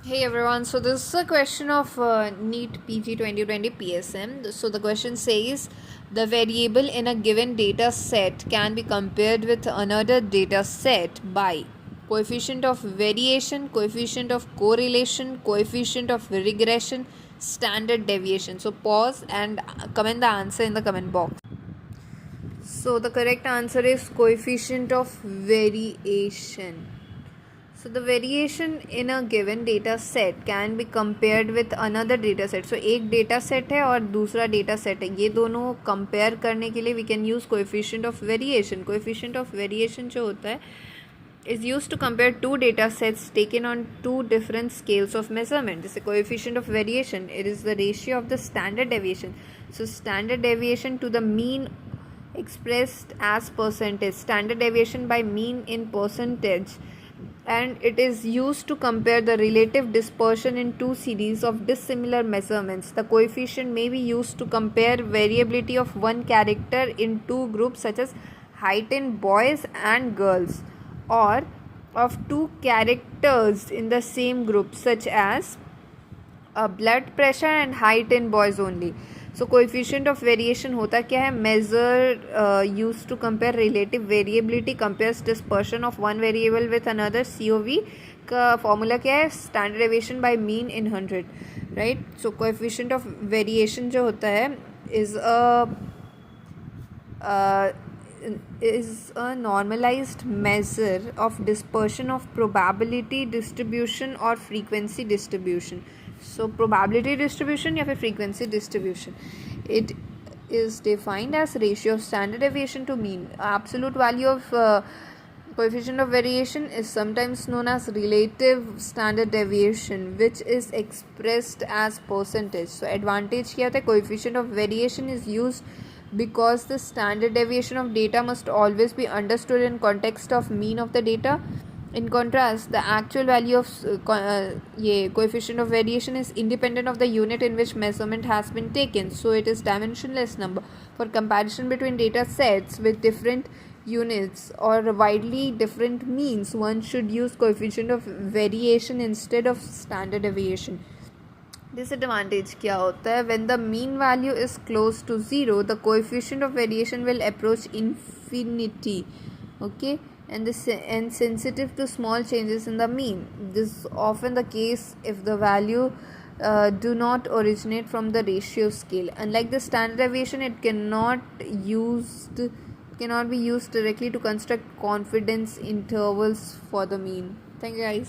Hey everyone, so this is a question of NEET PG 2020 PSM. So the question says the variable in a given data set can be compared with another data set by coefficient of variation, coefficient of correlation, coefficient of regression, standard deviation. So pause and comment the answer in the comment box. So the correct answer is coefficient of variation. So the variation in a given data set can be compared with another data set. So एक data set है और दूसरा data set है, ये दोनों compare करने के लिए we can use coefficient of variation. Coefficient of variation जो होता है is used to compare two data sets taken on two different scales of measurement. This is coefficient of variation. It is the ratio of the standard deviation. So standard deviation to the mean expressed as percentage. Standard deviation by mean in percentage, and it is used to compare the relative dispersion in two series of dissimilar measurements. The coefficient may be used to compare variability of one character in two groups such as height in boys and girls, or of two characters in the same group such as blood pressure and height in boys only. So coefficient of variation होता क्या है? Measure used to compare relative variability, compares dispersion of one variable with another. COV का formula क्या है? Standard deviation by mean in 100, right? So coefficient of variation जो होता है uh, is a normalized measure of dispersion of probability distribution or frequency distribution. So probability distribution या फिर frequency distribution. It is defined as ratio of standard deviation to mean. Absolute value of coefficient of variation is sometimes known as relative standard deviation, which is expressed as percentage. So advantage क्या होता है? Coefficient of variation is used because the standard deviation of data must always be understood in context of mean of the data. In contrast, the actual value of coefficient of variation is independent of the unit in which measurement has been taken, so it is dimensionless number. For comparison between data sets with different units or widely different means, one should use coefficient of variation instead of standard deviation. Disadvantage क्या होता है? When the mean value is close to 0, the coefficient of variation will approach infinity. Okay, and sensitive to small changes in the mean. This is often the case if the value do not originate from the ratio scale. Unlike the standard deviation, it cannot be used directly to construct confidence intervals for the mean. Thank you guys.